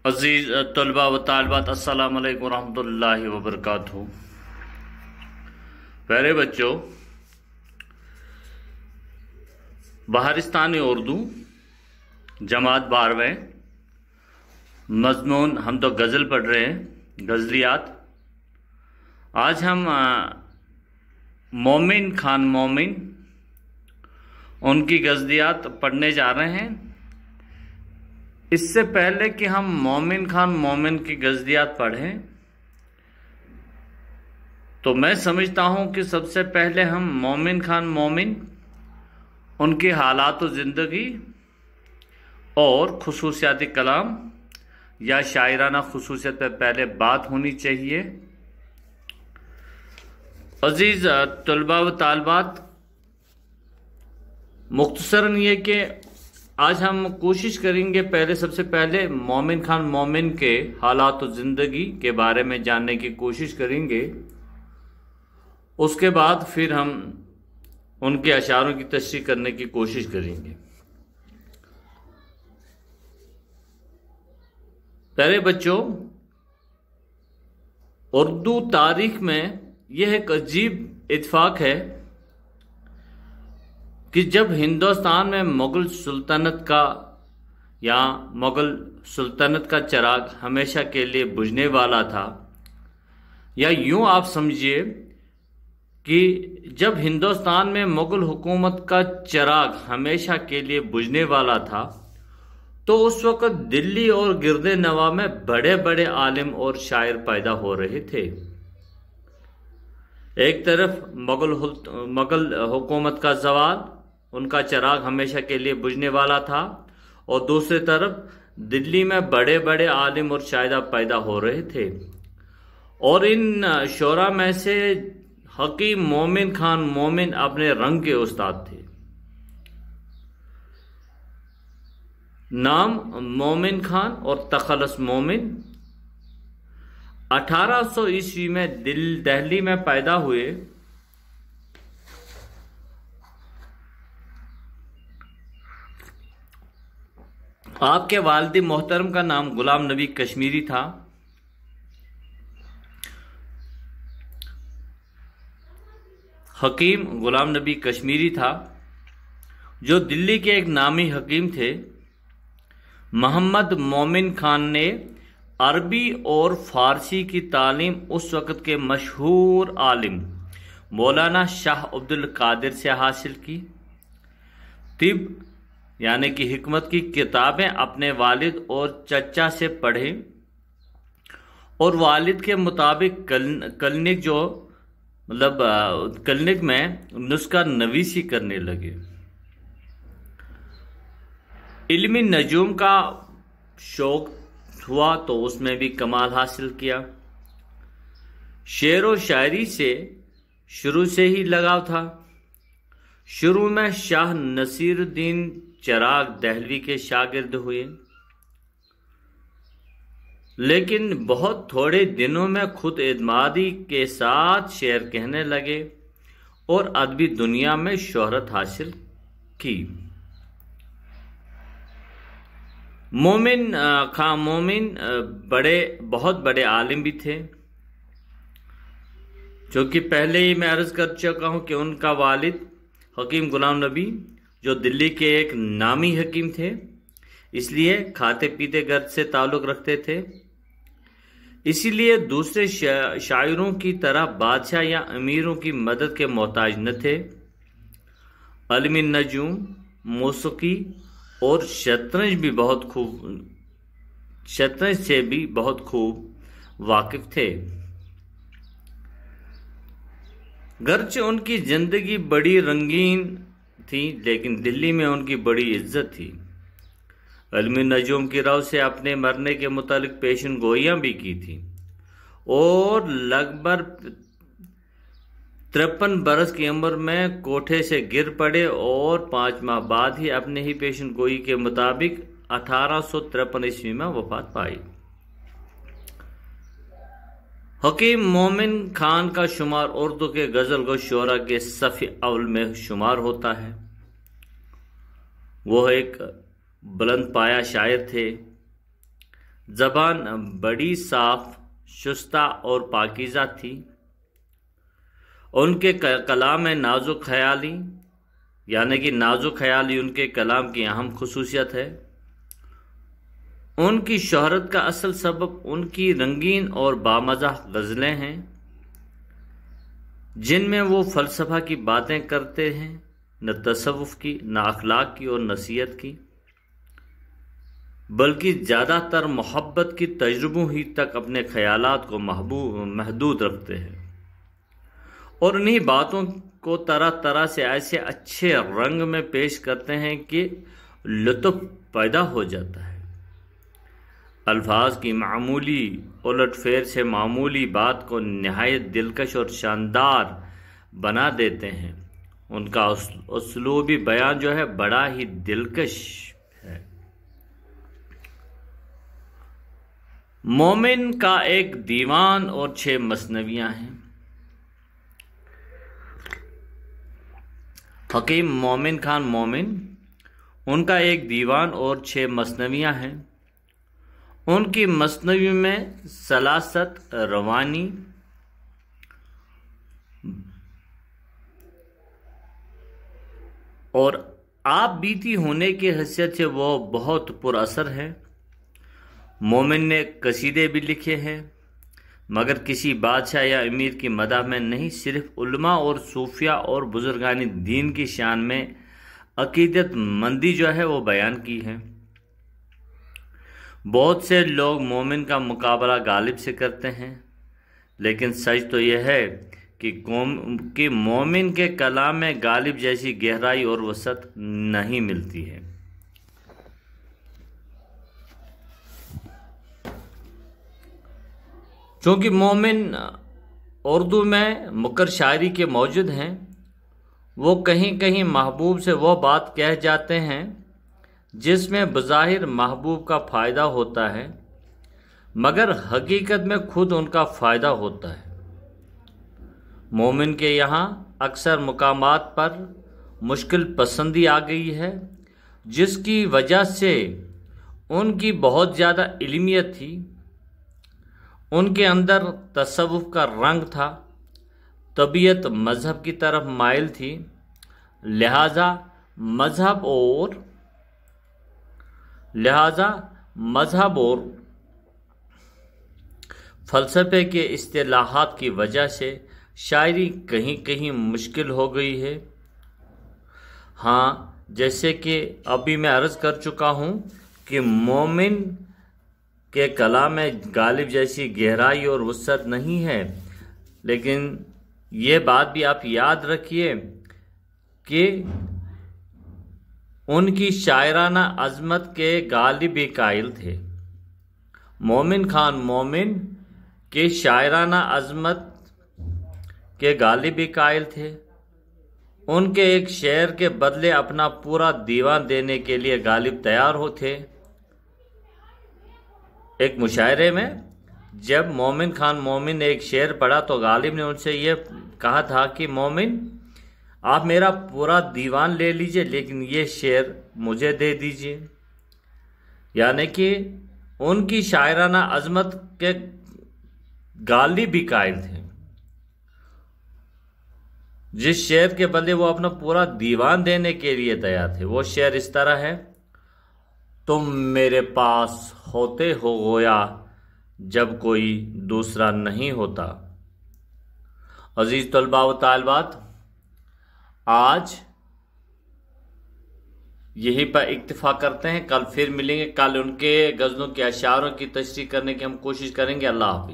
अज़ीज़ तलबा व तालिबात अस्सलामु अलैकुम रहमतुल्लाहि व बरकातुहू। प्यारे बच्चों, बहारिस्तानी उर्दू जमात 12वें मज़मून हम तो गज़ल पढ़ रहे हैं, गज़लियात। आज हम मोमिन खान मोमिन उनकी गज़लियात पढ़ने जा रहे हैं। इससे पहले कि हम मोमिन खान मोमिन की गज़लियात पढ़ें, तो मैं समझता हूं कि सबसे पहले हम मोमिन खान मोमिन उनकी हालात ज़िंदगी और खुसूसियाती कलाम या शायराना खुसूसियत पर पहले बात होनी चाहिए। अजीज़ तलबा व तालिबात, मुख्तसरन ये कि आज हम कोशिश करेंगे पहले सबसे पहले मोमिन खान मोमिन के हालात ज़िंदगी के बारे में जानने की कोशिश करेंगे। उसके बाद फिर हम उनके अशारों की तशरीह करने की कोशिश करेंगे। प्यारे बच्चों, उर्दू तारीख में यह एक अजीब इत्फाक है कि जब हिंदुस्तान में मुगल सुल्तनत का चिराग हमेशा के लिए बुझने वाला था, या यूं आप समझिए कि जब हिंदुस्तान में मुगल हुकूमत का चिराग हमेशा के लिए बुझने वाला था, तो उस वक़्त दिल्ली और गिरदे नवाह में बड़े बड़े आलिम और शायर पैदा हो रहे थे। एक तरफ मुगल हुकूमत का ज़वाल, उनका चिराग हमेशा के लिए बुझने वाला था, और दूसरी तरफ दिल्ली में बड़े बड़े आलिम और शायर पैदा हो रहे थे। और इन शोरा में से हकीम मोमिन खान मोमिन अपने रंग के उस्ताद थे। नाम मोमिन खान और तखल्लुस मोमिन 1800 ईस्वी में दिल्ली में पैदा हुए। आपके वालिद मोहतरम का नाम गुलाम नबी कश्मीरी था। हकीम गुलाम नबी कश्मीरी था, जो दिल्ली के एक नामी हकीम थे। मोहम्मद मोमिन खान ने अरबी और फारसी की तालीम उस वक़्त के मशहूर आलिम मौलाना शाह अब्दुल कादिर से हासिल की। तिब यानी कि हिकमत की किताबें अपने वालिद और चचा से पढ़े, और वालिद के मुताबिक क्लिनिक में नुस्खा नवीसी करने लगे। इल्मी नजूम का शौक हुआ तो उसमें भी कमाल हासिल किया। शेर व शायरी से शुरू से ही लगाव था। शुरू में शाह नसीरुद्दीन चिराग दहलवी के शागिर्द हुए, लेकिन बहुत थोड़े दिनों में खुद एतमादी के साथ शेर कहने लगे और अदबी दुनिया में शोहरत हासिल की। मोमिन खान मोमिन बहुत बड़े आलिम भी थे, जो कि पहले ही मैं अर्ज कर चुका हूं कि उनका वालिद हकीम गुलाम नबी, जो दिल्ली के एक नामी हकीम थे, इसलिए खाते पीते घर से ताल्लुक़ रखते थे। इसीलिए दूसरे शायरों की तरह बादशाह या अमीरों की मदद के मोहताज न थे। इल्म नजूम, मौसीकी और शतरंज से भी बहुत खूब वाकिफ थे। गर्चे उनकी जिंदगी बड़ी रंगीन थी, लेकिन दिल्ली में उनकी बड़ी इज्जत थी। इल्म नजूम की राव से अपने मरने के मुतालिक पेशन गोइयां भी की थी, और लगभग 53 बरस की उम्र में कोठे से गिर पड़े, और 5 माह बाद ही अपने ही पेशन गोई के मुताबिक 1853 ईस्वी में वफात पाई। हकीम मोमिन खान का शुमार उर्दू के गजल गो शोरा के सफ़ी अव्वल में शुमार होता है। वह एक बुलंद पाया शायर थे, ज़बान बड़ी साफ, शुस्ता और पाकीज़ा थी। उनके कलाम में नाजुक ख्याली, यानी कि नाजुक ख्याली उनके कलाम की अहम खुसूसियत है। उनकी शोहरत का असल सबब उनकी रंगीन और बामज़ा गज़लें हैं, जिनमें वो फ़लसफ़ा की बातें करते हैं, न तसव्वुफ़ की, न अखलाक की और नसीहत की, बल्कि ज़्यादातर मोहब्बत की तजुर्बों ही तक अपने ख़यालात को महदूद रखते हैं और उन्हीं बातों को तरह तरह से ऐसे अच्छे रंग में पेश करते हैं कि लुत्फ़ पैदा हो जाता है। अल्फाज की मामूली उलटफेर से मामूली बात को नहायत दिलकश और शानदार बना देते हैं। उनका उसलूबी बयान जो है बड़ा ही दिलकश है। मोमिन का एक दीवान और 6 मसनवियाँ हैं। हकीम मोमिन खान मोमिन, उनका एक दीवान और 6 मसनवियाँ हैं। उनकी मसनवी में सलासत, रवानी, और आप बीती होने की हैसियत से वो बहुत पुरअसर है। मोमिन ने कसीदे भी लिखे हैं, मगर किसी बादशाह या अमीर की मदह में नहीं, सिर्फ उलमा और सूफिया और बुजुर्गानी दीन की शान में अकीदत मंदी जो है वो बयान की है। बहुत से लोग मोमिन का मुकाबला गालिब से करते हैं, लेकिन सच तो यह है कि मोमिन के कलाम में गालिब जैसी गहराई और वसत नहीं मिलती है। चूँकि मोमिन उर्दू में मुकर शायरी के मौजूद हैं, वो कहीं कहीं महबूब से वो बात कह जाते हैं जिसमें बज़ाहिर महबूब का फ़ायदा होता है, मगर हकीकत में खुद उनका फ़ायदा होता है। मोमिन के यहाँ अक्सर मुकामात पर मुश्किल पसंदी आ गई है, जिसकी वजह से उनकी बहुत ज़्यादा इल्मियत थी। उनके अंदर तसव्वुफ़ का रंग था, तबीयत मज़हब की तरफ माइल थी, लिहाजा मज़हब और फ़लसफ़े के इस्तिलाहात की वजह से शायरी कहीं कहीं मुश्किल हो गई है। हाँ, जैसे कि अभी मैं अर्ज़ कर चुका हूँ कि मोमिन के कलाम में गालिब जैसी गहराई और वसअत नहीं है, लेकिन ये बात भी आप याद रखिए कि उनकी शायराना अज़मत के गालिब भी कायल थे। मोमिन खान मोमिन के शायराना अज़मत के गालिब भी कायल थे। उनके एक शेर के बदले अपना पूरा दीवान देने के लिए गालिब तैयार होते। एक मुशायरे में जब मोमिन खान मोमिन ने एक शेर पढ़ा तो गालिब ने उनसे ये कहा था कि मोमिन, आप मेरा पूरा दीवान ले लीजिए, लेकिन ये शेर मुझे दे दीजिए। यानी कि उनकी शायराना अज़मत के गालिब भी कायल थे। जिस शेर के बदले वो अपना पूरा दीवान देने के लिए तैयार थे, वो शेर इस तरह है: तुम मेरे पास होते हो गोया जब कोई दूसरा नहीं होता। अजीज तलबा व तालिबात, आज यहीं पर इक्तिफा करते हैं। कल फिर मिलेंगे। कल उनके गज़लों के अशारों की तशरीह करने की हम कोशिश करेंगे। अल्लाह हाफ़िज़।